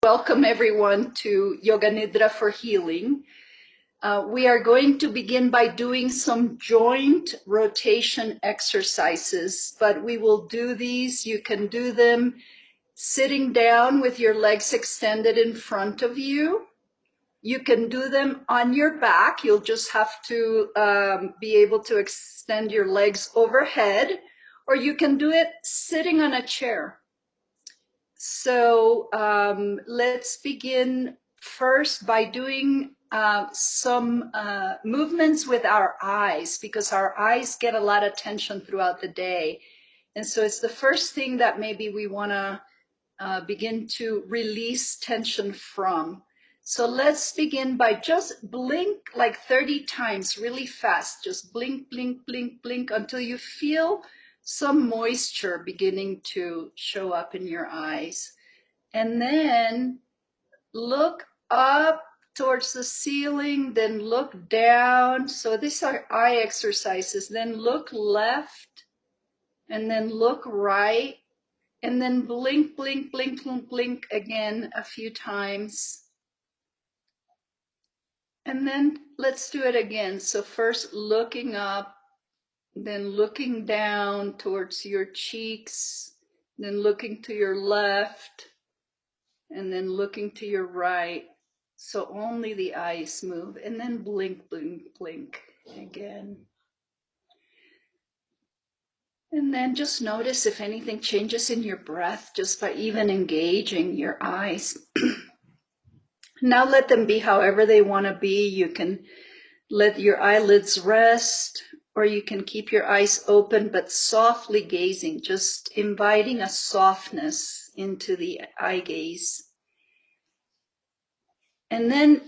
Welcome everyone to Yoga Nidra for Healing. We are going to begin by doing some joint rotation exercises, but we will do these. You can do them sitting down with your legs extended in front of you. You can do them on your back. You'll just have to be able to extend your legs overhead, or you can do it sitting on a chair. So let's begin first by doing some movements with our eyes, because our eyes get a lot of tension throughout the day. And so it's the first thing that maybe we want to begin to release tension from. So let's begin by just blink like 30 times really fast. Just blink, blink, blink, blink until you feel some moisture beginning to show up in your eyes. And then look up towards the ceiling, then look down. So these are eye exercises. Then look left, and then look right, and then blink, blink, blink, blink, blink again a few times. And then let's do it again. So first looking up, then looking down towards your cheeks, then looking to your left, and then looking to your right. So only the eyes move, and then blink, blink, blink again. And then just notice if anything changes in your breath just by even engaging your eyes. Now let them be however they want to be. You can let your eyelids rest, or you can keep your eyes open but softly gazing, just inviting a softness into the eye gaze. And then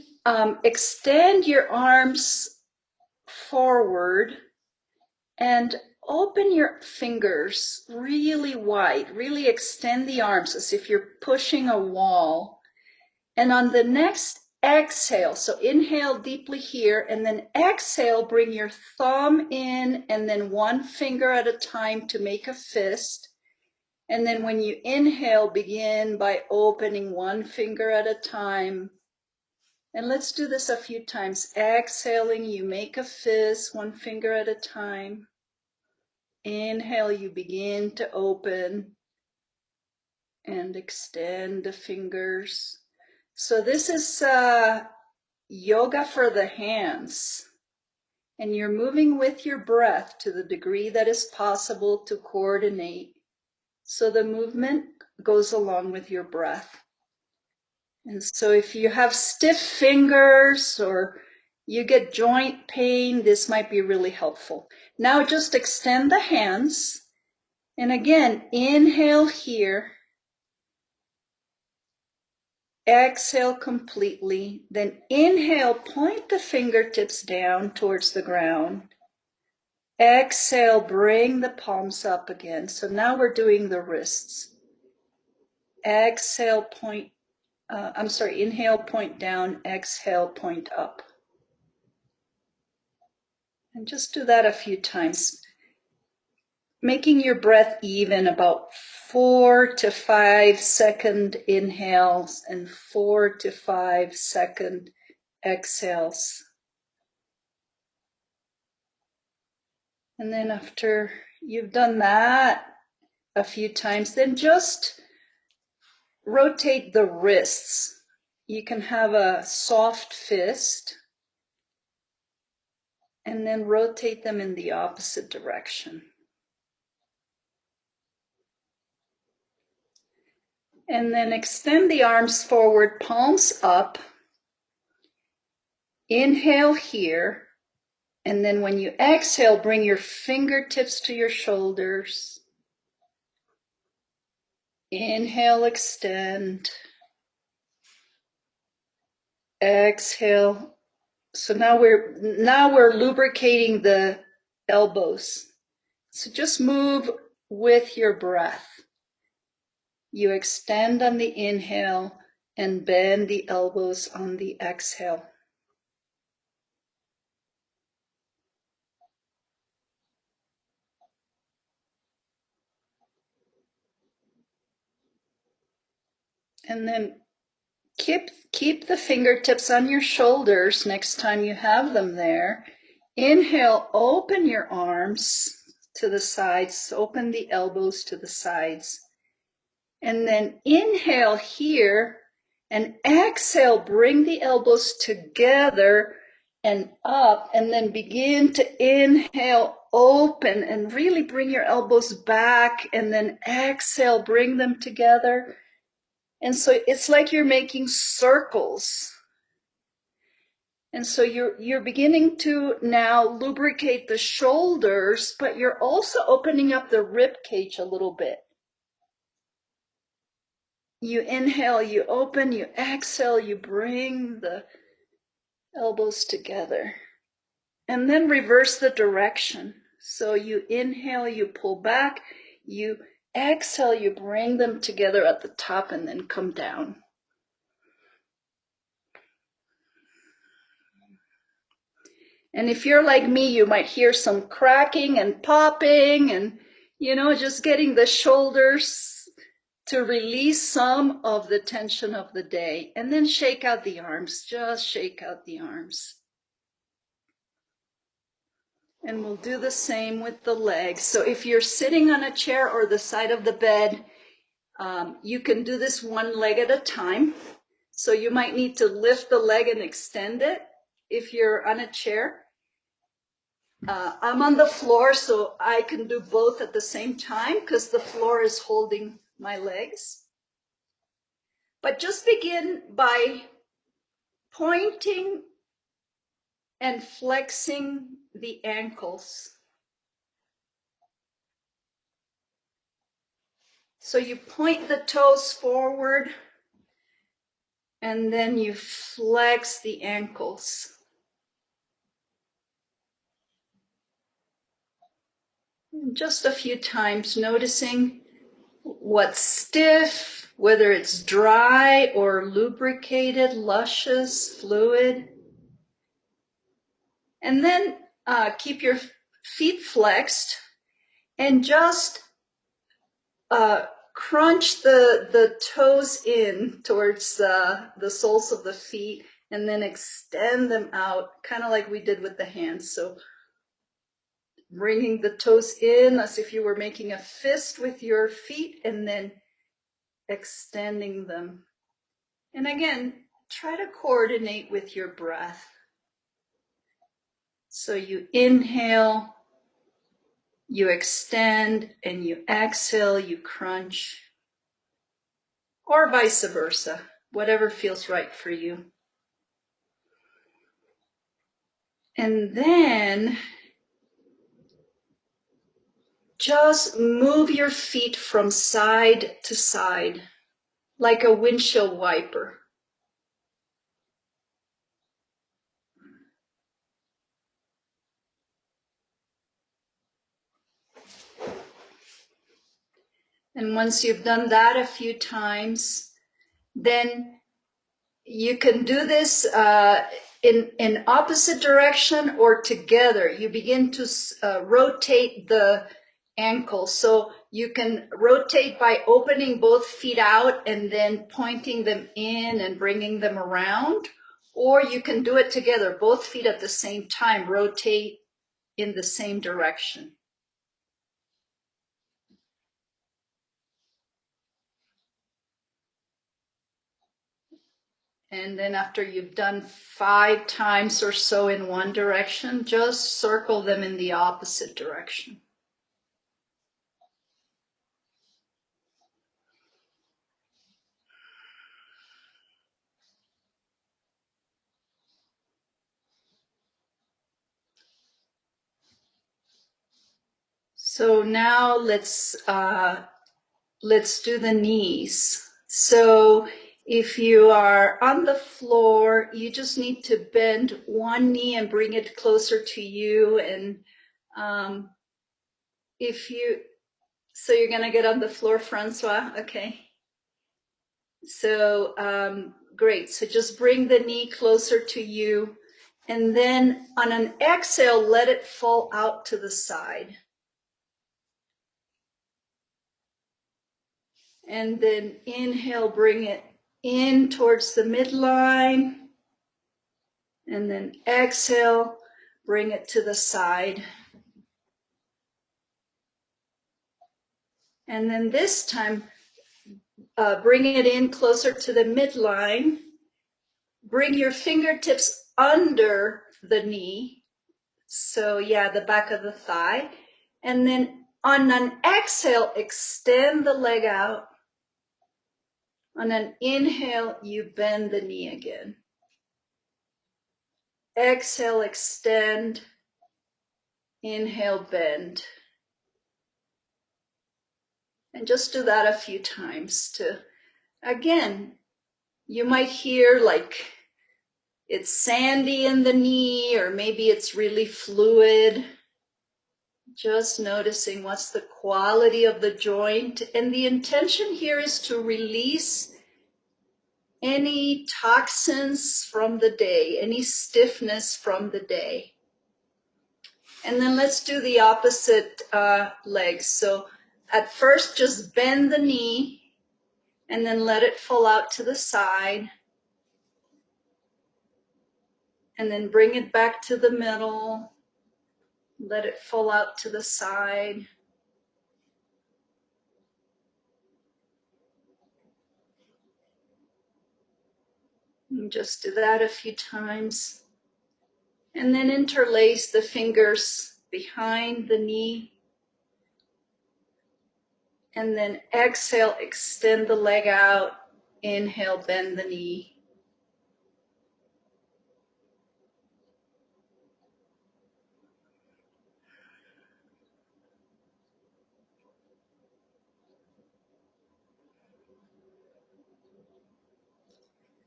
extend your arms forward and open your fingers really wide. Really extend the arms as if you're pushing a wall. And on the next exhale, so inhale deeply here, and then exhale, bring your thumb in, and then one finger at a time to make a fist. And then when you inhale, begin by opening one finger at a time. And let's do this a few times. Exhaling, you make a fist, one finger at a time. Inhale, you begin to open and extend the fingers. So this is yoga for the hands. And you're moving with your breath to the degree that is possible to coordinate. So the movement goes along with your breath. And so if you have stiff fingers or you get joint pain, this might be really helpful. Now just extend the hands. And again, inhale here. Exhale completely. Then inhale, point the fingertips down towards the ground. Exhale, bring the palms up again. So now we're doing the wrists. Exhale, inhale, point down. Exhale, point up. And just do that a few times. Making your breath even, about 4 to 5 second inhales and 4 to 5 second exhales. And then after you've done that a few times, then just rotate the wrists. You can have a soft fist and then rotate them in the opposite direction. And then extend the arms forward, palms up. Inhale here. And then when you exhale, bring your fingertips to your shoulders. Inhale, extend. Exhale. So now we're lubricating the elbows. So just move with your breath. You extend on the inhale and bend the elbows on the exhale. And then Keep the fingertips on your shoulders next time you have them there. Inhale, open your arms to the sides, open the elbows to the sides. And then inhale here and exhale, bring the elbows together and up, and then begin to inhale, open, and really bring your elbows back, and then exhale, bring them together. And so it's like you're making circles. And so you're beginning to now lubricate the shoulders, but you're also opening up the rib cage a little bit. You inhale, you open, you exhale, you bring the elbows together. And then reverse the direction. So you inhale, you pull back, you exhale, you bring them together at the top and then come down. And if you're like me, you might hear some cracking and popping and, just getting the shoulders to release some of the tension of the day. And then shake out the arms, just shake out the arms. And we'll do the same with the legs. So if you're sitting on a chair or the side of the bed, you can do this one leg at a time. So you might need to lift the leg and extend it if you're on a chair. I'm on the floor, so I can do both at the same time because the floor is holding my legs. But just begin by pointing and flexing the ankles. So you point the toes forward and then you flex the ankles. Just a few times, noticing what's stiff, whether it's dry or lubricated, luscious, fluid. And then keep your feet flexed and just crunch the toes in towards the soles of the feet and then extend them out, kind of like we did with the hands. So bringing the toes in as if you were making a fist with your feet and then extending them. And again, try to coordinate with your breath. So you inhale, you extend, and you exhale, you crunch, or vice versa, whatever feels right for you. And then just move your feet from side to side like a windshield wiper. And once you've done that a few times, then you can do this in opposite direction or together. You begin to rotate the ankles. So you can rotate by opening both feet out and then pointing them in and bringing them around. Or you can do it together, both feet at the same time, rotate in the same direction. And then after you've done 5 times or so in one direction, just circle them in the opposite direction. So now let's do the knees. So if you are on the floor, you just need to bend one knee and bring it closer to you. And so you're gonna get on the floor, Francois, okay? So great, so just bring the knee closer to you. And then on an exhale, let it fall out to the side. And then inhale, bring it in towards the midline, and then exhale, bring it to the side. And then this time, bring it in closer to the midline. Bring your fingertips under the knee. So yeah, the back of the thigh. And then on an exhale, extend the leg out. On an inhale, you bend the knee again. Exhale, extend. Inhale, bend. And just do that a few times to, again, you might hear like it's sandy in the knee, or maybe it's really fluid. Just noticing what's the quality of the joint. And the intention here is to release any toxins from the day, any stiffness from the day. And then let's do the opposite leg. So at first, just bend the knee and then let it fall out to the side. And then bring it back to the middle. Let it fall out to the side. And just do that a few times. And then interlace the fingers behind the knee. And then exhale, extend the leg out. Inhale, bend the knee.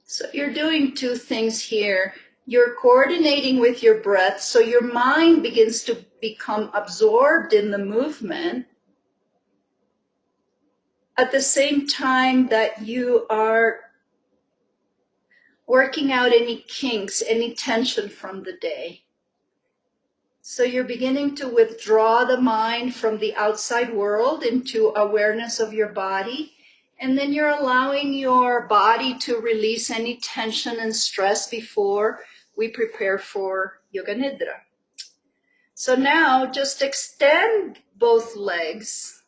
So you're doing two things here. You're coordinating with your breath, so your mind begins to become absorbed in the movement at the same time that you are working out any kinks, any tension from the day. So you're beginning to withdraw the mind from the outside world into awareness of your body. And then you're allowing your body to release any tension and stress before we prepare for Yoga Nidra. So now just extend both legs.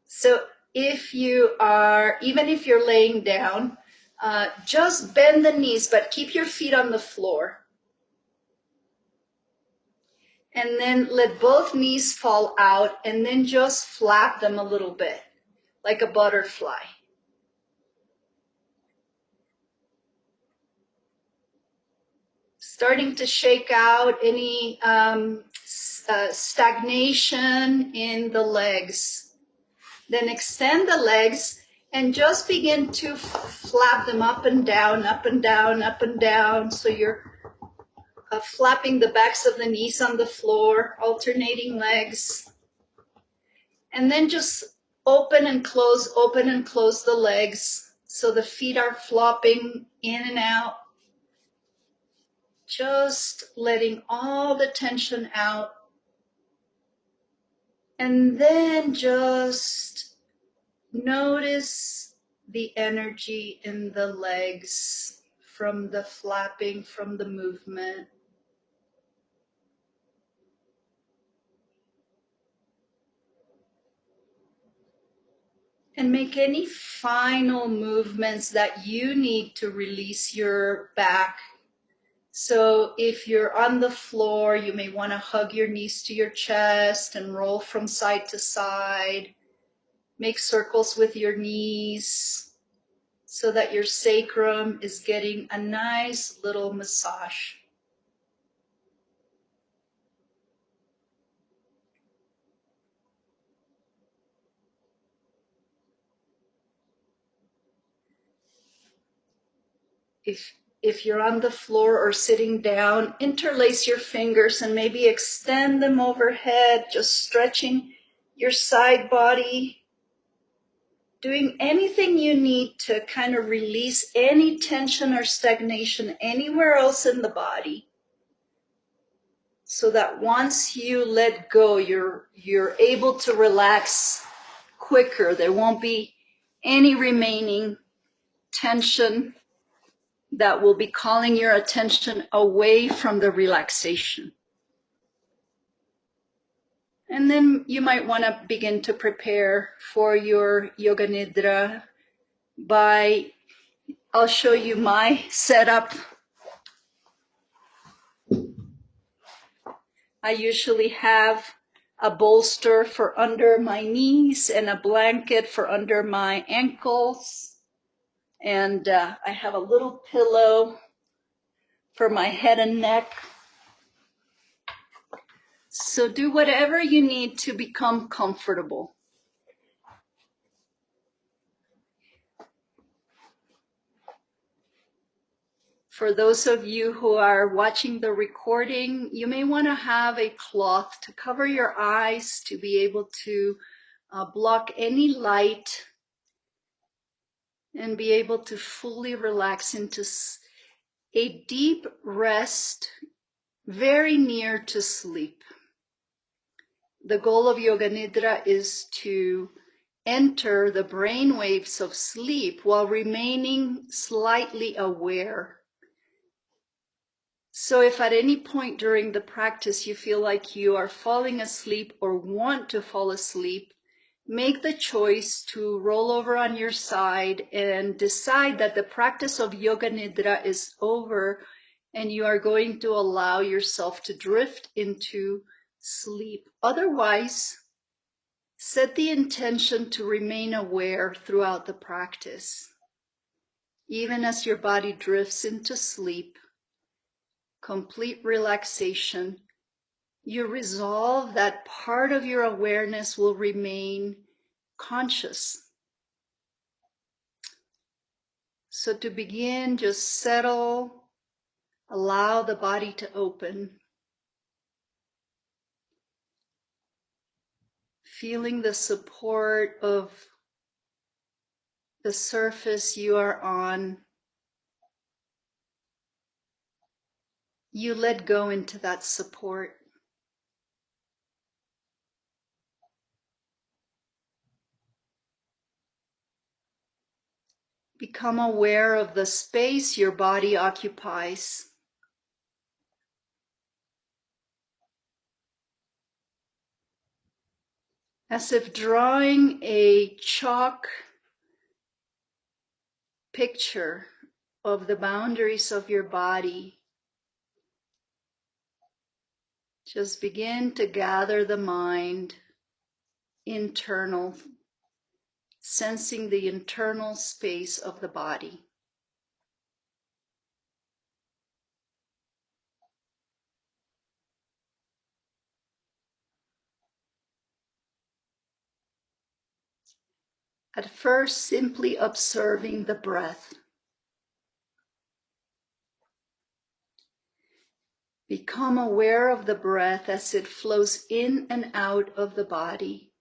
So if you are, even if you're laying down, just bend the knees, but keep your feet on the floor. And then let both knees fall out, and then just flap them a little bit, like a butterfly. Starting to shake out any stagnation in the legs. Then extend the legs and just begin to flap them up and down, up and down, up and down. So you're flapping the backs of the knees on the floor, alternating legs. And then just open and close the legs. So the feet are flopping in and out. Just letting all the tension out. And then just notice the energy in the legs from the flapping, from the movement. And make any final movements that you need to release your back. So if you're on the floor, you may want to hug your knees to your chest and roll from side to side. Make circles with your knees so that your sacrum is getting a nice little massage. If you're on the floor or sitting down, interlace your fingers and maybe extend them overhead, just stretching your side body, doing anything you need to kind of release any tension or stagnation anywhere else in the body, so that once you let go, you're able to relax quicker. There won't be any remaining tension that will be calling your attention away from the relaxation. And then you might want to begin to prepare for your Yoga Nidra by, I'll show you my setup. I usually have a bolster for under my knees and a blanket for under my ankles. And I have a little pillow for my head and neck. So do whatever you need to become comfortable. For those of you who are watching the recording, you may want to have a cloth to cover your eyes to be able to block any light and be able to fully relax into a deep rest, very near to sleep. The goal of Yoga Nidra is to enter the brain waves of sleep while remaining slightly aware. So if at any point during the practice you feel like you are falling asleep or want to fall asleep, make the choice to roll over on your side and decide that the practice of Yoga Nidra is over and you are going to allow yourself to drift into sleep. Otherwise, set the intention to remain aware throughout the practice. Even as your body drifts into sleep, complete relaxation, you resolve that part of your awareness will remain conscious. So to begin, just settle, allow the body to open, feeling the support of the surface you are on. You let go into that support. Become aware of the space your body occupies. As if drawing a chalk picture of the boundaries of your body. Just begin to gather the mind, internal, sensing the internal space of the body. At first, simply observing the breath. Become aware of the breath as it flows in and out of the body.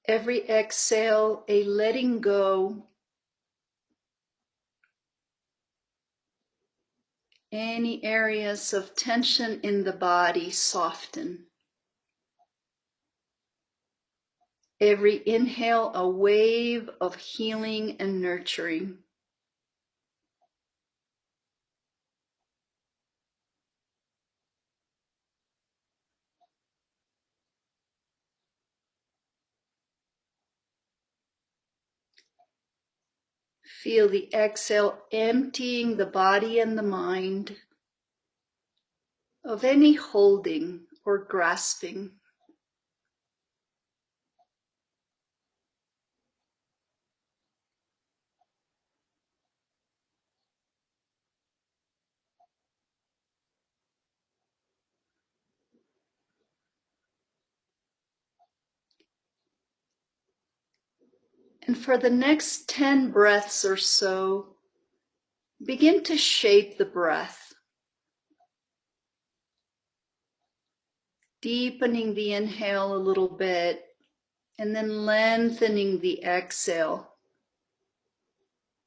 Every exhale, a letting go. Any areas of tension in the body soften. Every inhale, a wave of healing and nurturing. Feel the exhale emptying the body and the mind of any holding or grasping. And for the next 10 breaths or so, begin to shape the breath, deepening the inhale a little bit, and then lengthening the exhale.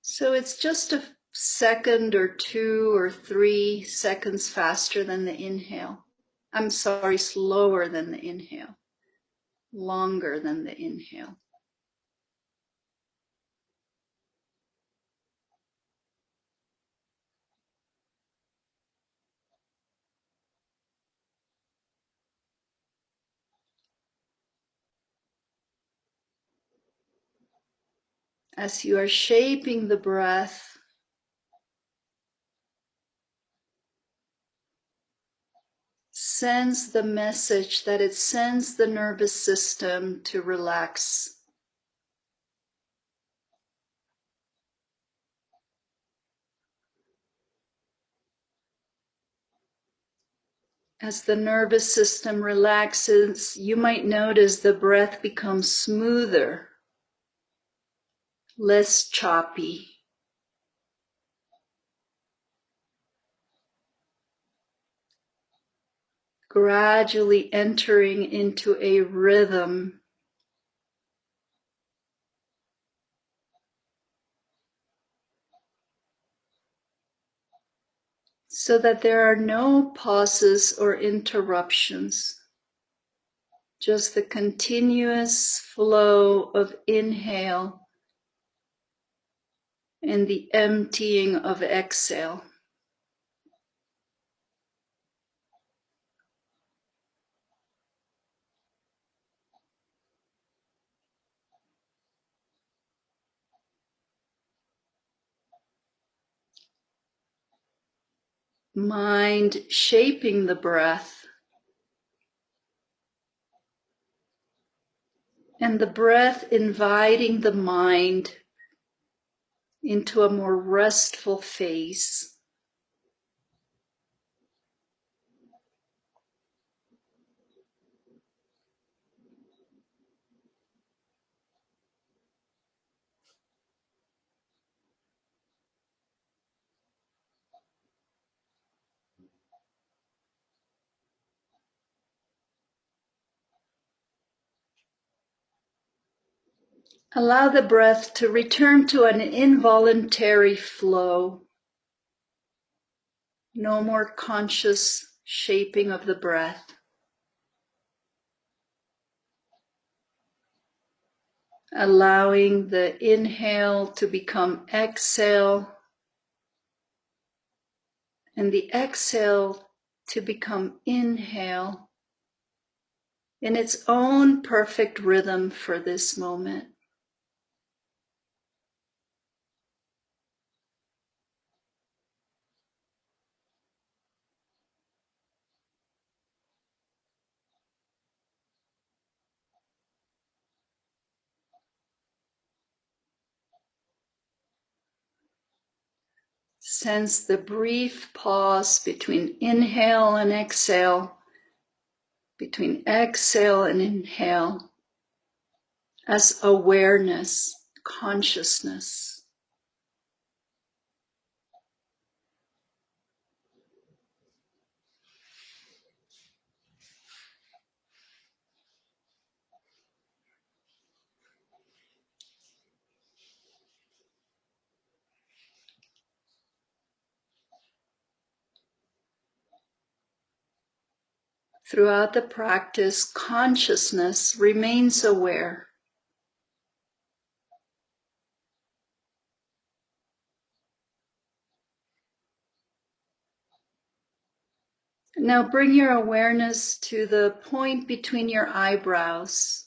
So it's just second or 2 or 3 seconds faster than the inhale. I'm sorry, slower than the inhale, longer than the inhale. As you are shaping the breath, sense the message that it sends the nervous system to relax. As the nervous system relaxes, you might notice the breath becomes smoother, less choppy. Gradually entering into a rhythm. So that there are no pauses or interruptions, just the continuous flow of inhale and the emptying of exhale. Mind shaping the breath, and the breath inviting the mind into a more restful phase. Allow the breath to return to an involuntary flow. No more conscious shaping of the breath. Allowing the inhale to become exhale and the exhale to become inhale in its own perfect rhythm for this moment. Sense the brief pause between inhale and exhale, between exhale and inhale, as awareness, consciousness. Throughout the practice, consciousness remains aware. Now bring your awareness to the point between your eyebrows.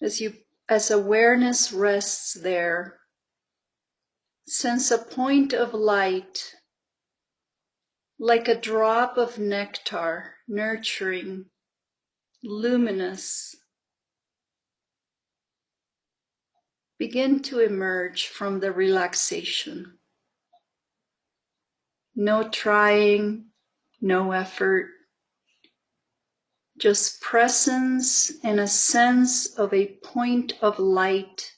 As awareness rests there, sense a point of light, like a drop of nectar, nurturing, luminous, begin to emerge from the relaxation. No trying, no effort, just presence and a sense of a point of light,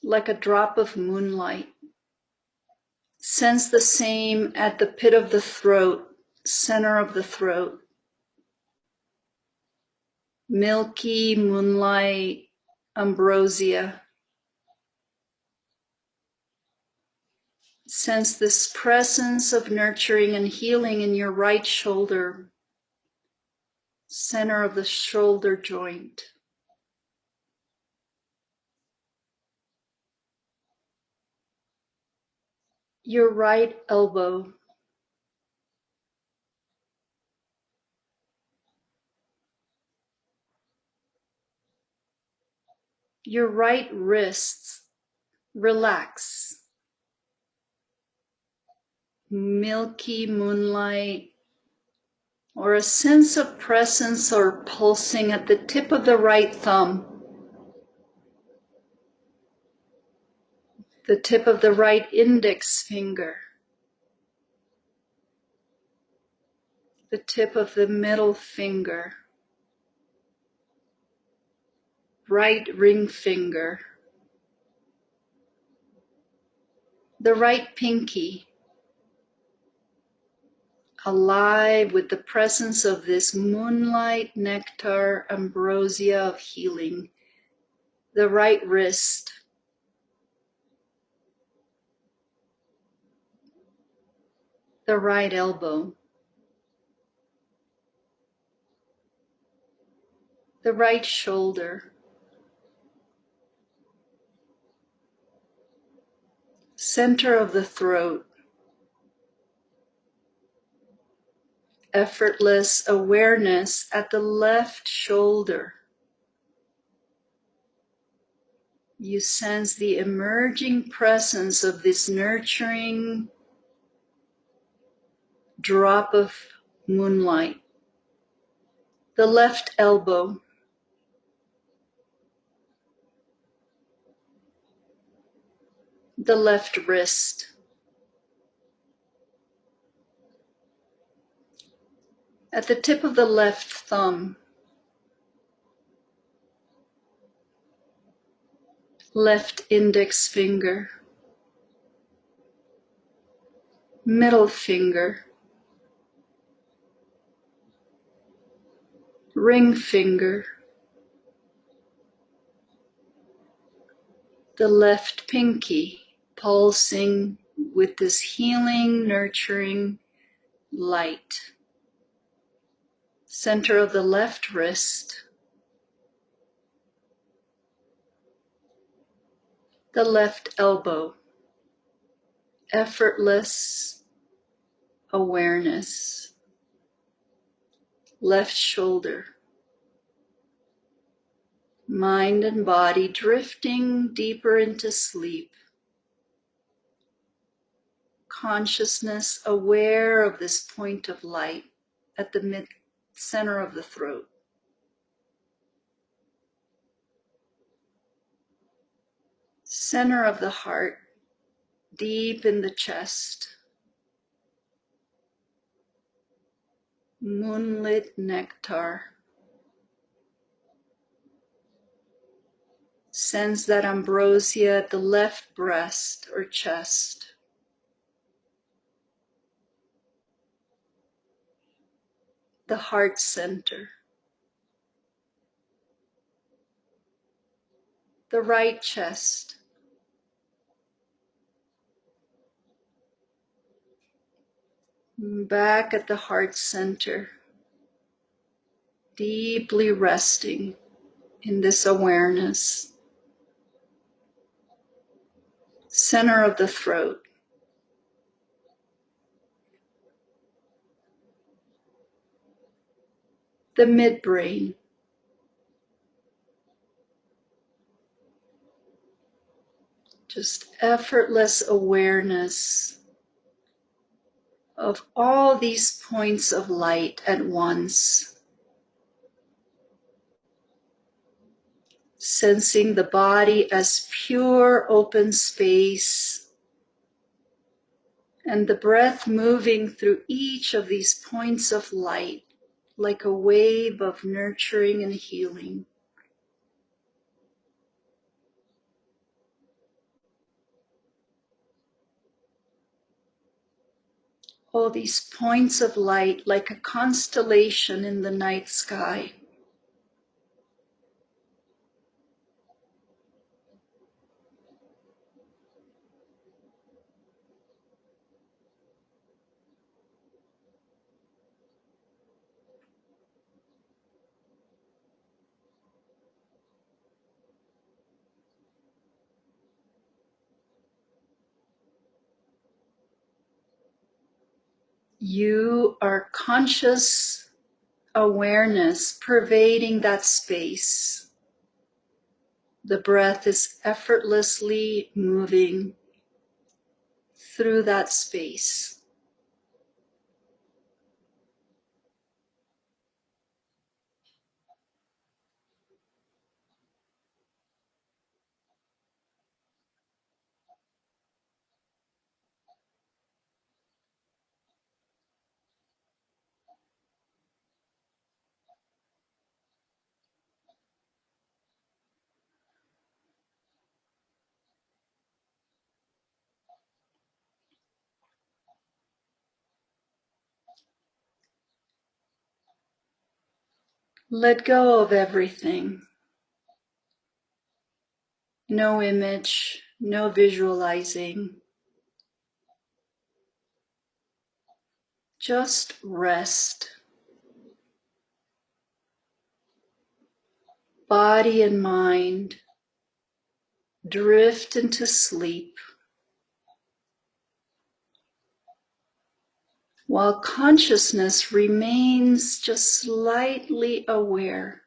like a drop of moonlight. Sense the same at the pit of the throat, center of the throat. milky moonlight ambrosia. Sense this presence of nurturing and healing in your right shoulder, center of the shoulder joint. Your right elbow. Your right wrists. Relax. Milky moonlight, or a sense of presence or pulsing at the tip of the right thumb, the tip of the right index finger, the tip of the middle finger, right ring finger, the right pinky, alive with the presence of this moonlight nectar ambrosia of healing, the right wrist, the right elbow, the right shoulder, center of the throat, effortless awareness at the left shoulder. You sense the emerging presence of this nurturing drop of moonlight. The left elbow, the left wrist, at the tip of the left thumb, left index finger, middle finger, ring finger, the left pinky, pulsing with this healing, nurturing light. Center of the left wrist, the left elbow, effortless awareness, left shoulder, mind and body drifting deeper into sleep, consciousness aware of this point of light at the center of the throat. Center of the heart, deep in the chest, moonlit nectar. Sense that ambrosia at the left breast or chest. The heart center. The right chest. Back at the heart center. Deeply resting in this awareness. Center of the throat. The midbrain. Just effortless awareness of all these points of light at once. Sensing the body as pure open space and the breath moving through each of these points of light like a wave of nurturing and healing. All these points of light like a constellation in the night sky. You are conscious awareness pervading that space. The breath is effortlessly moving through that space. Let go of everything. No image, no visualizing. Just rest. Body and mind drift into sleep while consciousness remains just slightly aware.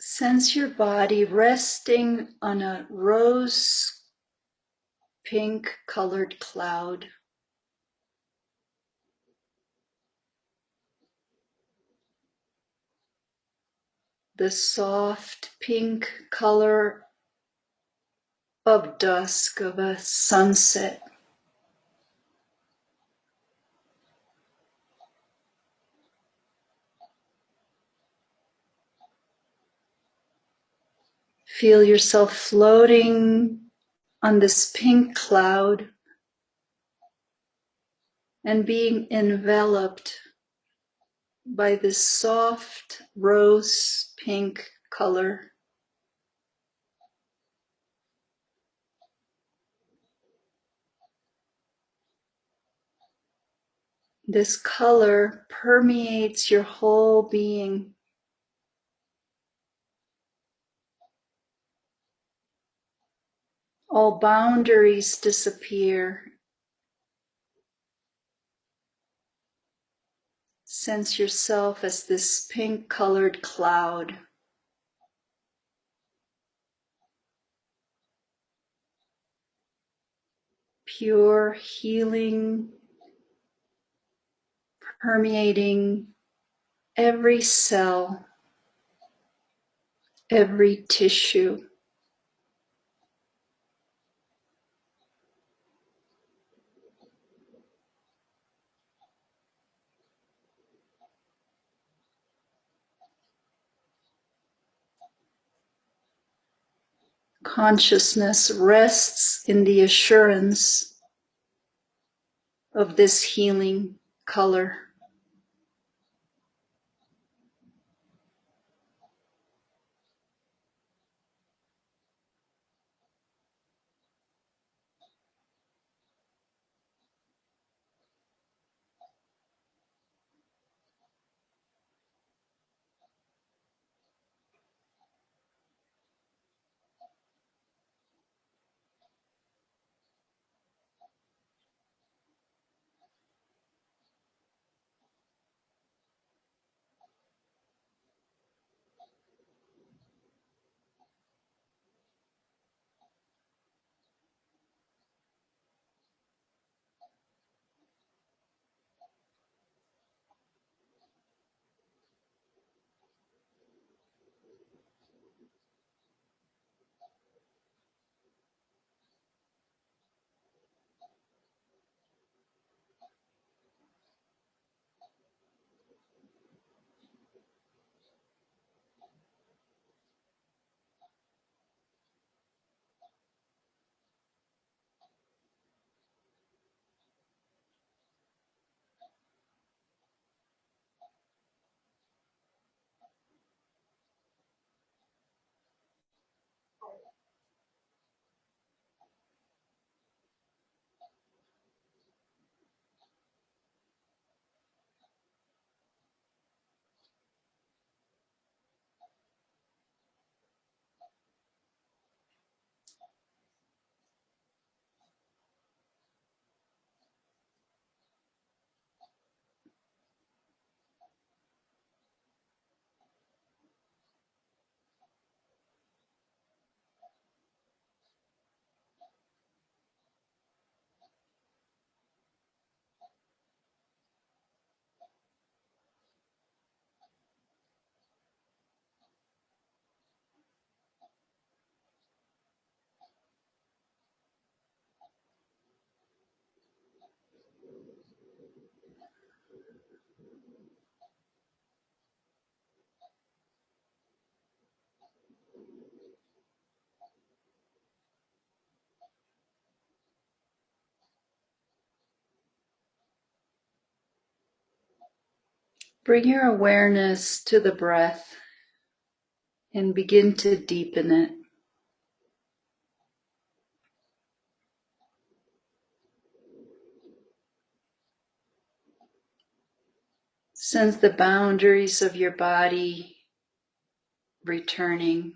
Sense your body resting on a rose pink colored cloud. The soft pink color of dusk of a sunset. Feel yourself floating on this pink cloud and being enveloped by this soft rose pink color. This color permeates your whole being. All boundaries disappear. Sense yourself as this pink colored cloud. pure healing permeating every cell, every tissue. Consciousness rests in the assurance of this healing color. Bring your awareness to the breath and begin to deepen it. Sense the boundaries of your body returning.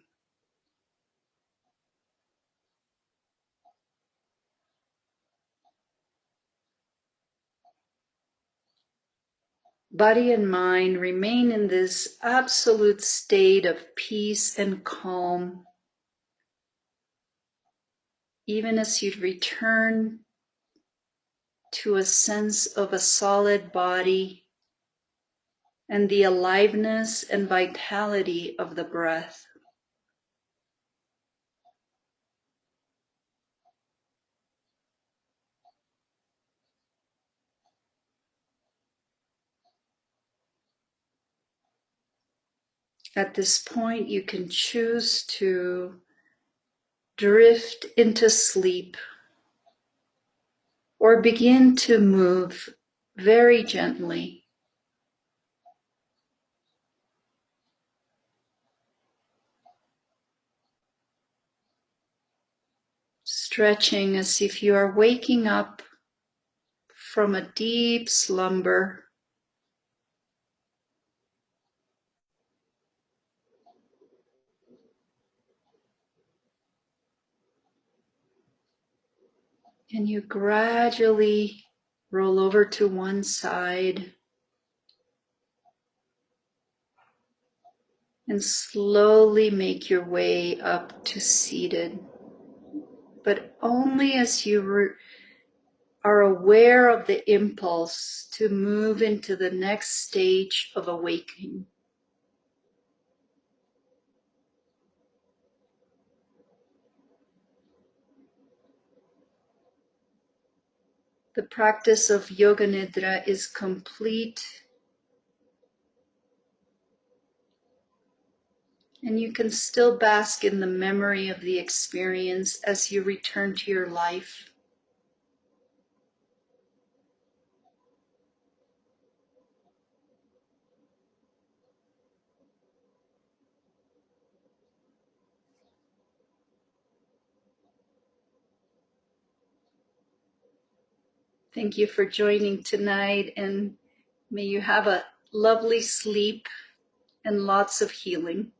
Body and mind remain in this absolute state of peace and calm, even as you return to a sense of a solid body and the aliveness and vitality of the breath. At this point, you can choose to drift into sleep or begin to move very gently, stretching as if you are waking up from a deep slumber. And you gradually roll over to one side and slowly make your way up to seated. But only as you are aware of the impulse to move into the next stage of awakening. The practice of Yoga Nidra is complete, and you can still bask in the memory of the experience as you return to your life. Thank you for joining tonight, and may you have a lovely sleep and lots of healing.